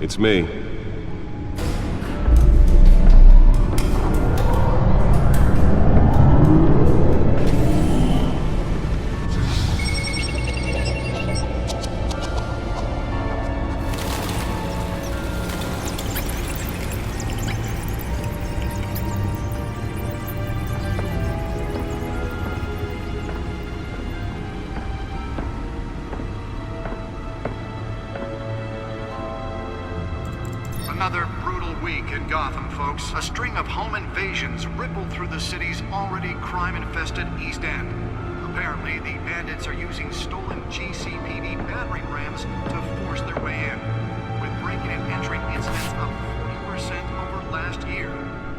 It's me. Another brutal week in Gotham, folks. A string of home invasions rippled through the city's already crime-infested East End. Apparently, the bandits are using stolen GCPD battering rams to force their way in, with breaking and entering incidents up 40% over last year.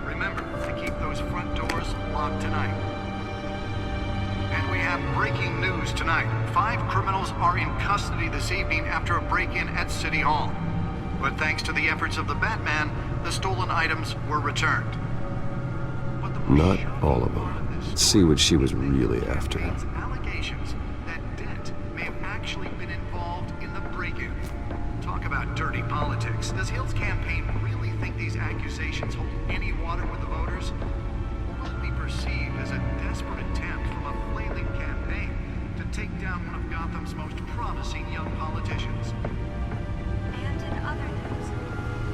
Remember to keep those front doors locked tonight. And we have breaking news tonight. 5 criminals are in custody this evening after a break-in at City Hall. But thanks to the efforts of the Batman, the stolen items were returned. Not all of them. Let's see what she was really after. Allegations that Dent may have actually been involved in the break-in. Talk about dirty politics. Does Hill's campaign really think these accusations hold any water with the voters? Or will it be perceived as a desperate attempt from a flailing campaign to take down one of Gotham's most promising young politicians? And in other news,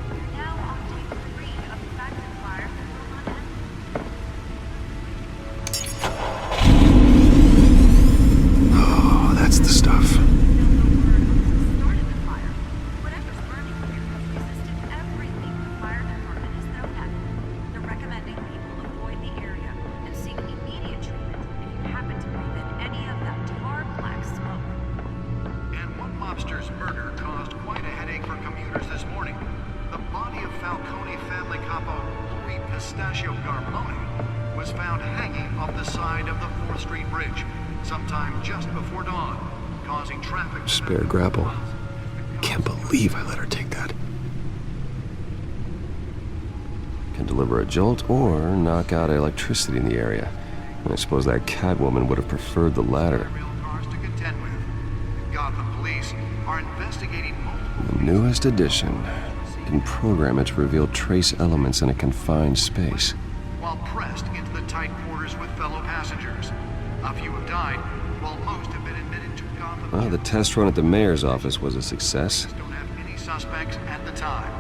we're now on day 3 of the Batcueva on Oh, that's the stuff. started the fire. Whatever's burning here has resisted everything the fire department has thrown at it. They're recommending people avoid the area and seek immediate treatment if you happen to breathe in any of that tar black smoke. And one mobster's murder caused quite a headache for commuters this morning. The body of Falcone family capo Louis Pistachio Garmone was found hanging off the side of the 4th Street Bridge sometime just before dawn, causing traffic. Spare grapple. Can't believe I let her take that. Can deliver a jolt or knock out electricity in the area. I suppose that Catwoman would have preferred the latter. Real cars to contend with. Gotham police are investigating multiple. The newest addition. You can program it to reveal trace elements in a confined space. While pressed into the tight quarters with fellow passengers. A few have died, while most have been admitted to Gotham. Well, the test run at the mayor's office was a success. Don't have any suspects at the time.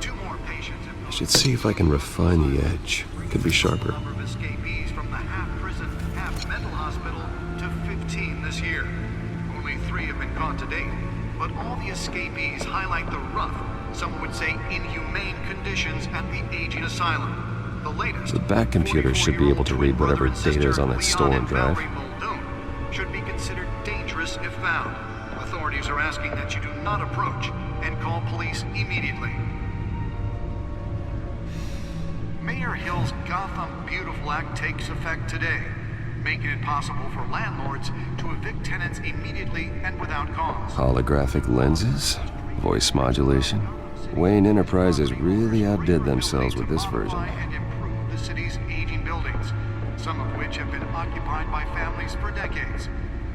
2 more patients have I should see if I can refine the edge. Could be sharper. number of escapees from the half-prison, half-mental hospital to 15 this year. Only 3 have been caught to date, but all the escapees highlight the rough, some would say inhumane conditions at the aging asylum. The latest, The back computer should be able to read whatever data is on that stolen drive. Should be considered dangerous if found. Authorities are asking that you do not approach and call police immediately. Mayor Hill's Gotham Beautiful Act takes effect today, making it possible for landlords to evict tenants immediately and without cause. Holographic lenses? Voice modulation? Wayne Enterprises really outdid themselves with this version. And improve the city's aging buildings, some of which have been occupied by families for decades.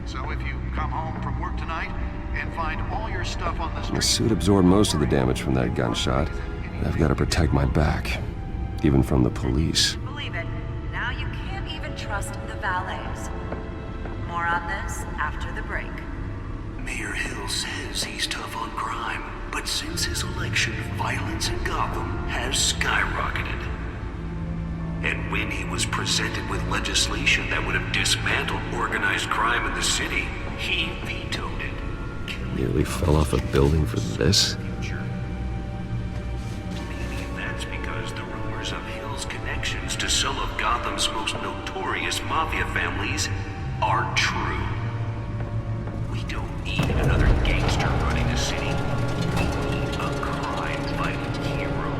So if you come home from work tonight and find all your stuff on the The street, suit absorbed most of the damage from that gunshot. I've got to protect my back, even from the police. Believe it, now you can't even trust the valets. More on this after the break. Mayor Hill says he's tough on crime, but since his election, violence in Gotham has skyrocketed. And when he was presented with legislation that would have dismantled organized crime in the city, he vetoed it. Nearly fell off a building for this? Maybe that's because the rumors of Hill's connections to some of Gotham's most notorious mafia families are true. We don't need another gangster running the city. We need a crime-fighting hero.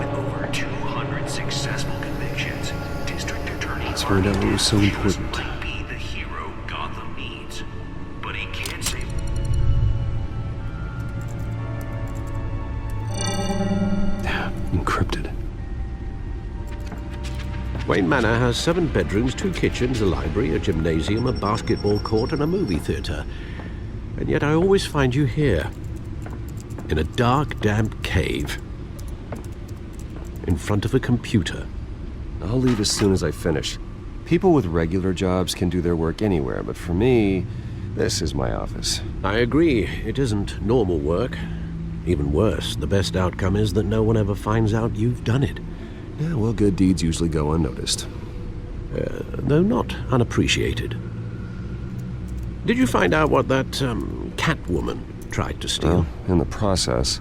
With over 200 successful convictions, District Attorney Let's find out what was so important. might be the hero Gotham needs, but he can't save. Encrypted. Wayne Manor has 7 bedrooms, 2 kitchens, a library, a gymnasium, a basketball court, and a movie theater. And yet I always find you here. in a dark, damp cave. In front of a computer. I'll leave as soon as I finish. People with regular jobs can do their work anywhere, but for me, this is my office. I agree, it isn't normal work. Even worse, the best outcome is that no one ever finds out you've done it. Yeah, well, good deeds usually go unnoticed. Though not unappreciated. Did you find out what that, Catwoman tried to steal? Well, in the process.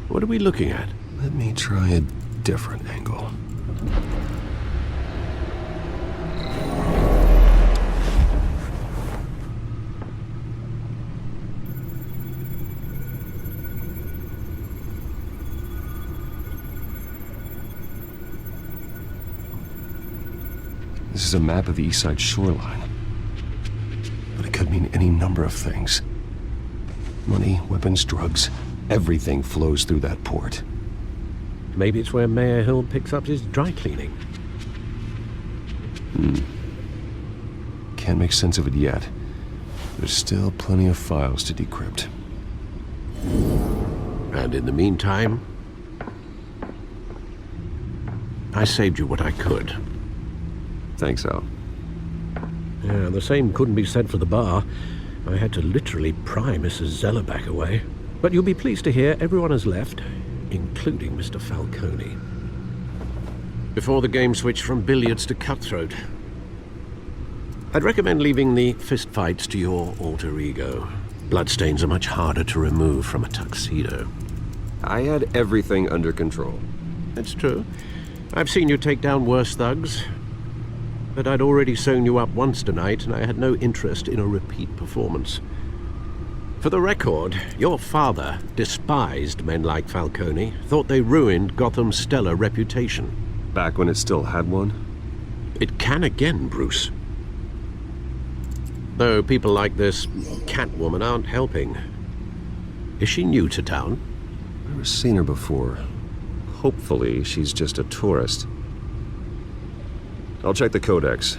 What are we looking at? Let me try a different angle. This is a map of the East Side shoreline. But it could mean any number of things. Money, weapons, drugs, everything flows through that port. Maybe it's where Mayor Hill picks up his dry cleaning. Can't make sense of it yet. There's still plenty of files to decrypt. And in the meantime, I saved you what I could. Thanks, Al. Yeah, the same couldn't be said for the bar. I had to literally pry Mrs. Zellerback away. But you'll be pleased to hear everyone has left, including Mr. Falcone. Before the game switched from billiards to cutthroat. I'd recommend leaving the fistfights to your alter ego. Bloodstains are much harder to remove from a tuxedo. I had everything under control. That's true. I've seen you take down worse thugs. But I'd already sewn you up once tonight, and I had no interest in a repeat performance. For the record, your father despised men like Falcone, thought they ruined Gotham's stellar reputation. Back when it still had one? It can again, Bruce. Though people like this Catwoman aren't helping. Is she new to town? I've never seen her before. Hopefully, she's just a tourist. I'll check the codex.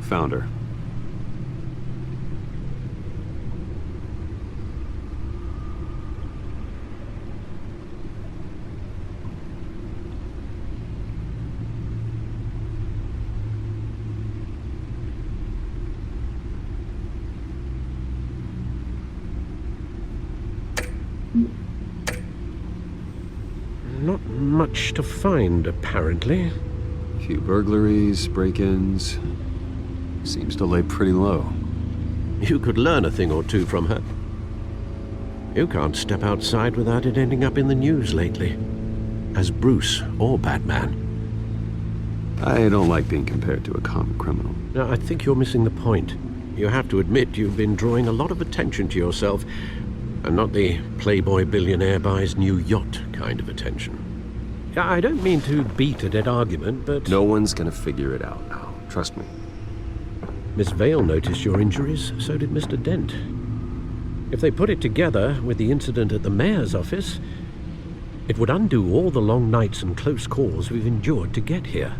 Found her. Not much to find, apparently. A few burglaries, break-ins. Seems to lay pretty low. You could learn a thing or two from her. You can't step outside without it ending up in the news lately. As Bruce or Batman. I don't like being compared to a common criminal. Now, I think you're missing the point. You have to admit you've been drawing a lot of attention to yourself, and not the playboy billionaire buys new yacht kind of attention. I don't mean to beat a dead argument, but... No one's gonna figure it out now. Trust me. Miss Vale noticed your injuries, so did Mr. Dent. If they put it together with the incident at the mayor's office, it would undo all the long nights and close calls we've endured to get here.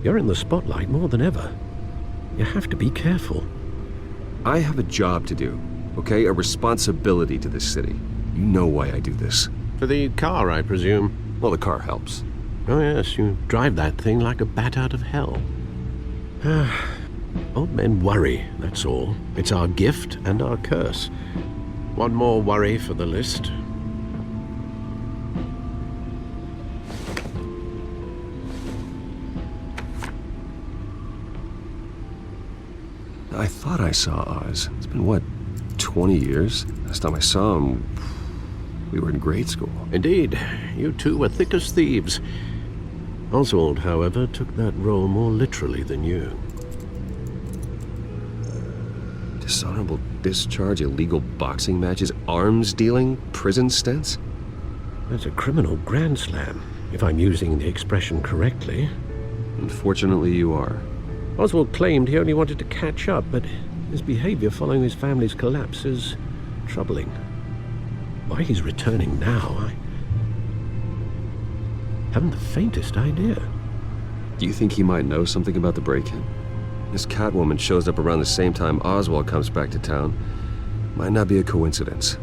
You're in the spotlight more than ever. You have to be careful. I have a job to do, okay? A responsibility to this city. You know why I do this. For the car, I presume. Well, the car helps. Oh yes, you drive that thing like a bat out of hell. Old men worry, that's all. It's our gift and our curse. One more worry for the list. I thought I saw Oz. It's been, what, 20 years? Last time I saw him, we were in grade school. Indeed, you two were thick as thieves. Oswald, however, took that role more literally than you. Dishonorable discharge, illegal boxing matches, arms dealing, prison stints? That's a criminal grand slam, if I'm using the expression correctly. Unfortunately, you are. Oswald claimed he only wanted to catch up, but his behavior following his family's collapse is troubling. Why he's returning now, I haven't the faintest idea. Do you think he might know something about the break-in? This Catwoman shows up around the same time Oswald comes back to town. Might not be a coincidence.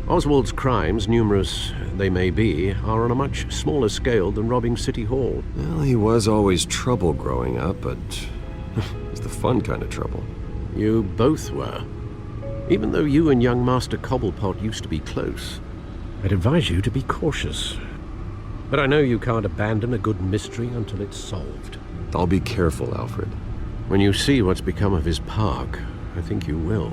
Oswald's crimes, numerous they may be, are on a much smaller scale than robbing City Hall. Well, he was always trouble growing up, but it's the fun kind of trouble. You both were. Even though you and young Master Cobblepot used to be close, I'd advise you to be cautious. But I know you can't abandon a good mystery until it's solved. I'll be careful, Alfred. When you see what's become of his park, I think you will.